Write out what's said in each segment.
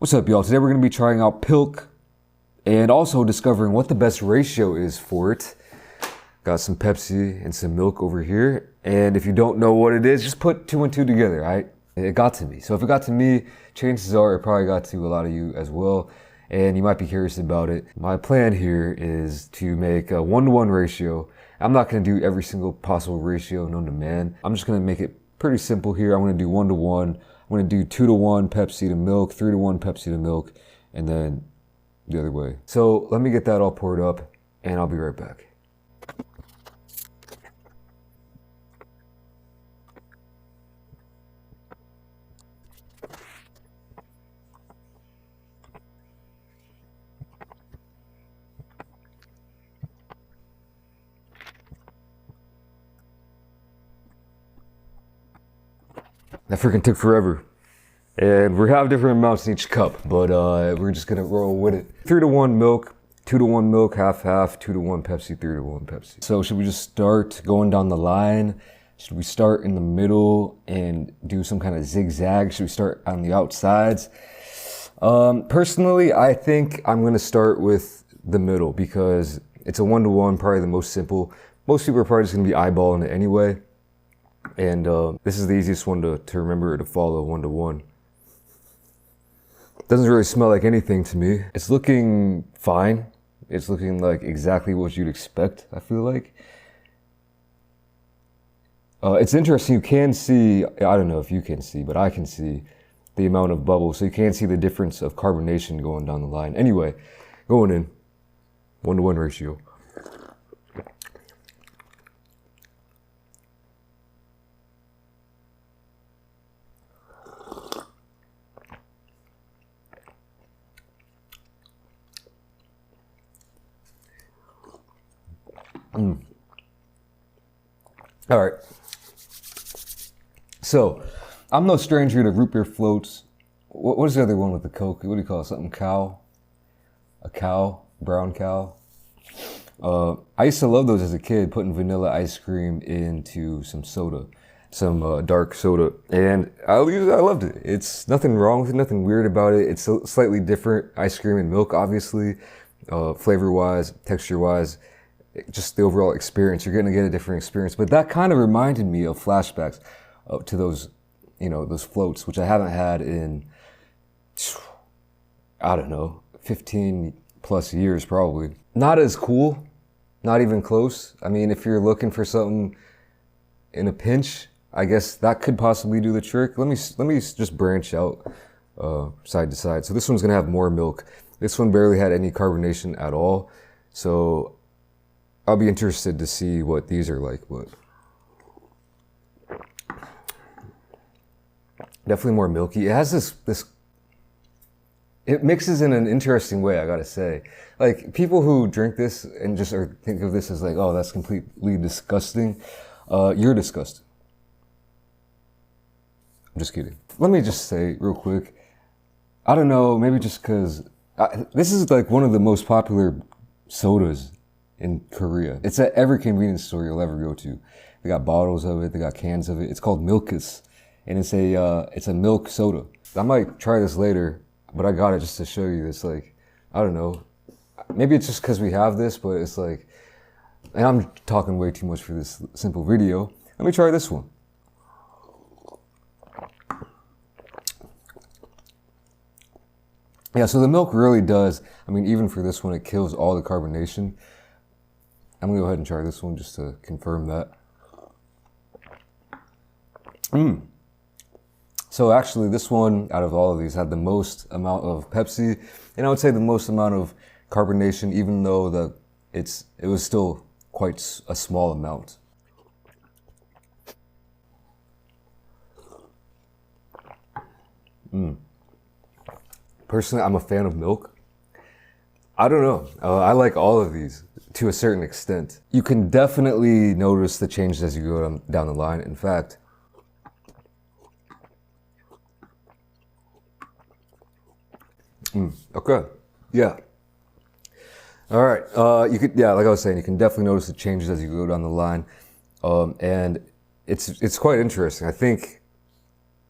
What's up, y'all? Today we're going to be trying out pilk and also discovering what the best ratio is for it. Got some Pepsi and some milk over here. And if you don't know what it is, just put 2 and 2 together, right? It got to me. So if it got to me, chances are it probably got to a lot of you as well. And you might be curious about it. My plan here is to make a 1-to-1 ratio. I'm not going to do every single possible ratio known to man. I'm just going to make it pretty simple here. I'm going to do 1-to-1. I'm going to do 2-to-1 Pepsi to milk, 3-to-1 Pepsi to milk, and then the other way. So let me get that all poured up and I'll be right back. That freaking took forever. And we have different amounts in each cup, but we're just gonna roll with it. 3-to-1 milk, 2-to-1 milk, half-half, 2-to-1 Pepsi, 3-to-1 Pepsi. So should we just start going down the line? Should we start in the middle and do some kind of zigzag? Should we start on the outsides? Personally, I think I'm gonna start with the middle because it's a 1-to-1, probably the most simple. Most people are probably just gonna be eyeballing it anyway. And this is the easiest one to remember to follow, 1-to-1. Doesn't really smell like anything to me. It's looking fine. It's looking like exactly what you'd expect, I feel like. It's interesting, you can see, I don't know if you can see, but I can see the amount of bubbles. So you can see the difference of carbonation going down the line. Anyway, going in, 1-to-1 ratio. All right. So, I'm no stranger to root beer floats. What is the other one with the Coke? What do you call it? Something cow? A cow? Brown cow? I used to love those as a kid, putting vanilla ice cream into some soda, some dark soda, and I loved it. It's nothing wrong with it, nothing weird about it. It's slightly different ice cream and milk, obviously, flavor-wise, texture-wise. Just the overall experience, you're going to get a different experience. But that kind of reminded me of flashbacks to those, those floats, which I haven't had in, I don't know, 15 plus years probably. Not as cool, not even close. I mean, if you're looking for something in a pinch, I guess that could possibly do the trick. Let me just branch out side to side. So this one's going to have more milk. This one barely had any carbonation at all. So I'll be interested to see what these are like, but definitely more milky. It has this, it mixes in an interesting way, I gotta say. Like, people who drink this and just think of this as like, oh, that's completely disgusting. You're disgusting. I'm just kidding. Let me just say real quick, I don't know, maybe just because this is like one of the most popular sodas in Korea. It's at every convenience store you'll ever go to. They got bottles of it, they got cans of it. It's called Milkus, and it's a milk soda. I might try this later, but I got it just to show you this. Like, I don't know, maybe it's just because we have this, but it's like, and I'm talking way too much for this simple video. Let me try this one. Yeah, so the milk really does, I mean, even for this one, it kills all the carbonation. I'm gonna go ahead and try this one just to confirm that. So actually this one, out of all of these, had the most amount of Pepsi, and I would say the most amount of carbonation, even though it was still quite a small amount. Personally, I'm a fan of milk. I don't know. I like all of these to a certain extent. You can definitely notice the changes as you go down the line. In fact, okay, yeah. All right, like I was saying, you can definitely notice the changes as you go down the line. And it's quite interesting. I think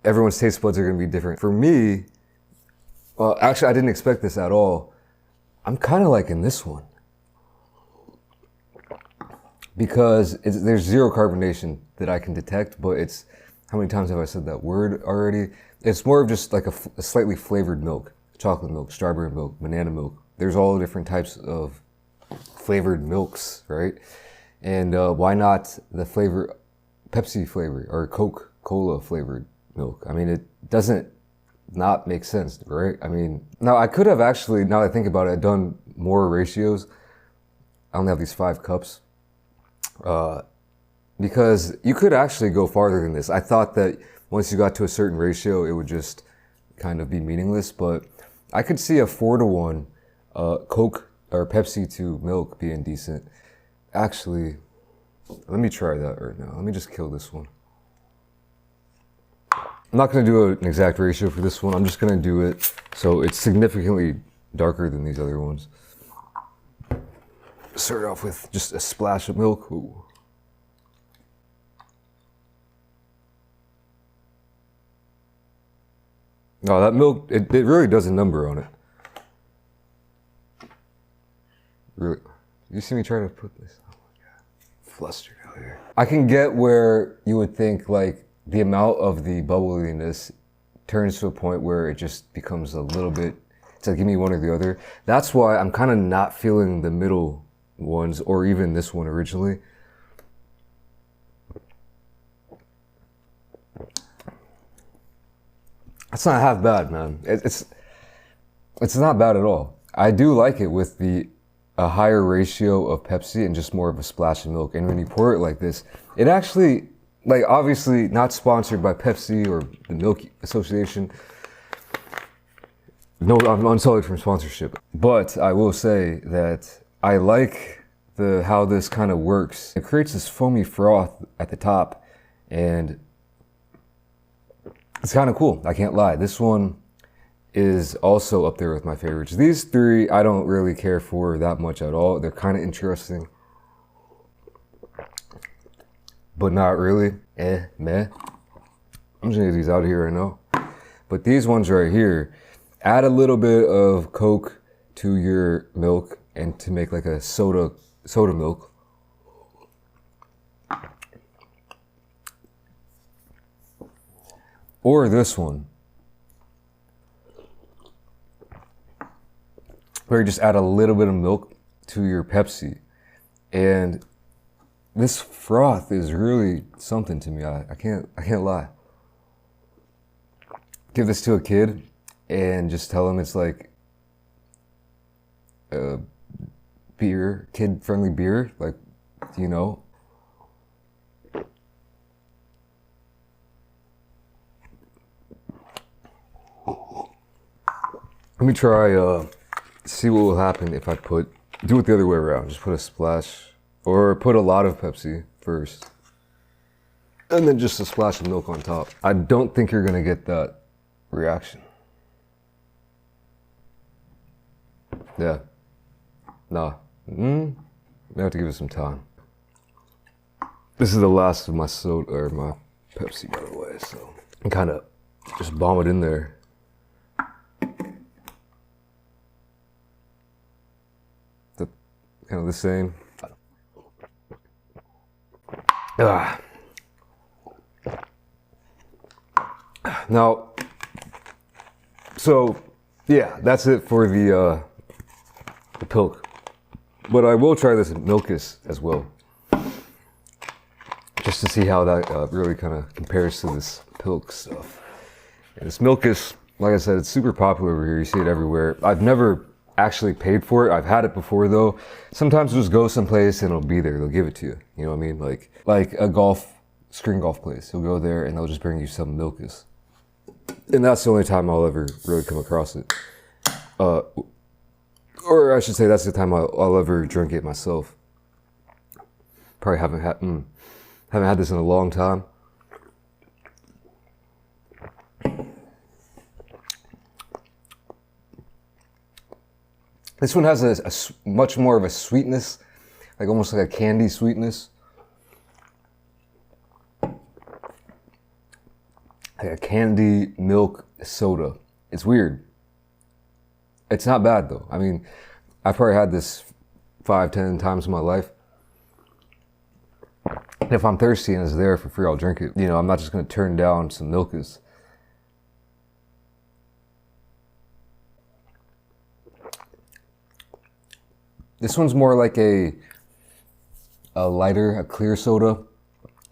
everyone's taste buds are going to be different. For me, Well, actually, I didn't expect this at all. I'm kind of liking this one. Because there's zero carbonation that I can detect, but it's, how many times have I said that word already? It's more of just like a slightly flavored milk. Chocolate milk, strawberry milk, banana milk. There's all different types of flavored milks, right? And why not the flavor, Pepsi flavor or Coca-Cola flavored milk? I mean, it doesn't not make sense, right? I mean, now I could have actually, now that I think about it, done more ratios. I only have these 5 cups. Because you could actually go farther than this. I thought that once you got to a certain ratio, it would just kind of be meaningless, but I could see a 4-to-1 Coke or Pepsi to milk being decent. Actually, let me try that right now. Let me just kill this one. I'm not going to do an exact ratio for this one. I'm just going to do it so it's significantly darker than these other ones. Start off with just a splash of milk. Ooh. No, that milk, it really does a number on it. Really. You see me try to put this? Oh my God. Flustered out here. I can get where you would think like the amount of the bubbliness turns to a point where it just becomes a little bit, it's like give me one or the other. That's why I'm kind of not feeling the middle ones or even this one originally. It's not half bad, man. It's not bad at all. I do like it with a higher ratio of Pepsi and just more of a splash of milk. And when you pour it like this, it actually, like obviously not sponsored by Pepsi or the Milk Association. No, I'm unsullied from sponsorship. But I will say that I like how this kind of works. It creates this foamy froth at the top and it's kind of cool, I can't lie. This one is also up there with my favorites. These 3 I don't really care for that much at all. They're kind of interesting, but not really. Meh. I'm just gonna get these out of here right now. But these ones right here, add a little bit of Coke to your milk and to make like a soda milk. Or this one, where you just add a little bit of milk to your Pepsi. And this froth is really something to me. I can't lie. Give this to a kid and just tell him it's like a beer, kid-friendly beer, like, you know. Let me try, see what will happen if I do it the other way around. Just put a splash, or put a lot of Pepsi first. And then just a splash of milk on top. I don't think you're gonna get that reaction. Yeah. Nah. I have to give it some time. This is the last of my soda, or my Pepsi, by the way, so I'm kind of just bomb it in there. Kind of the same. Now, so yeah, that's it for the pilk. But I will try this milkus as well, just to see how that really kind of compares to this pilk stuff. And this milkus, like I said, it's super popular over here. You see it everywhere. I've never actually paid for it. I've had it before though. Sometimes you'll just go someplace and it'll be there. They'll give it to you. You know what I mean? Like a screen golf place. You'll go there and they'll just bring you some milkus. And that's the only time I'll ever really come across it. Or I should say that's the time I'll ever drink it myself. Probably haven't had this in a long time. This one has a much more of a sweetness, like almost like a candy sweetness. Like a candy milk soda. It's weird. It's not bad though. I mean, I've probably had this 5, 10 times in my life. And if I'm thirsty and it's there for free, I'll drink it. You know, I'm not just gonna turn down some Milkas. This one's more like a lighter, a clear soda,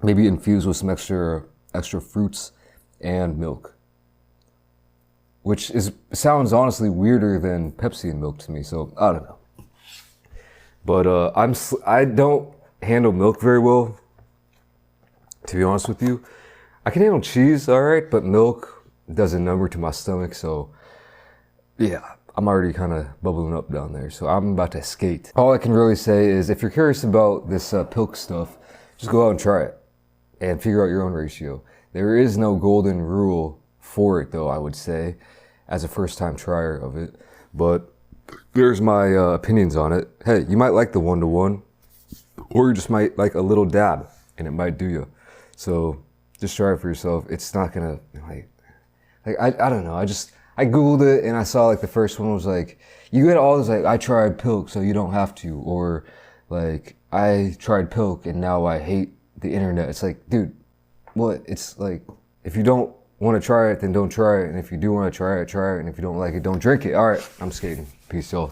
maybe infused with some extra fruits and milk, which sounds honestly weirder than Pepsi and milk to me. So I don't know, but I don't handle milk very well, to be honest with you. I can handle cheese, all right, but milk does a number to my stomach. So yeah, I'm already kind of bubbling up down there, so I'm about to skate. All I can really say is if you're curious about this pilk stuff, just go out and try it and figure out your own ratio. There is no golden rule for it though, I would say, as a first time trier of it, but there's my opinions on it. Hey, you might like the 1-to-1, or you just might like a little dab and it might do you. So just try it for yourself. It's not gonna, I don't know, I Googled it and I saw like the first one was like, you get all this like, I tried pilk so you don't have to, or like, I tried pilk and now I hate the internet. It's like, dude, what? It's like, if you don't want to try it, then don't try it. And if you do want to try it, try it. And if you don't like it, don't drink it. All right, I'm skating. Peace, y'all.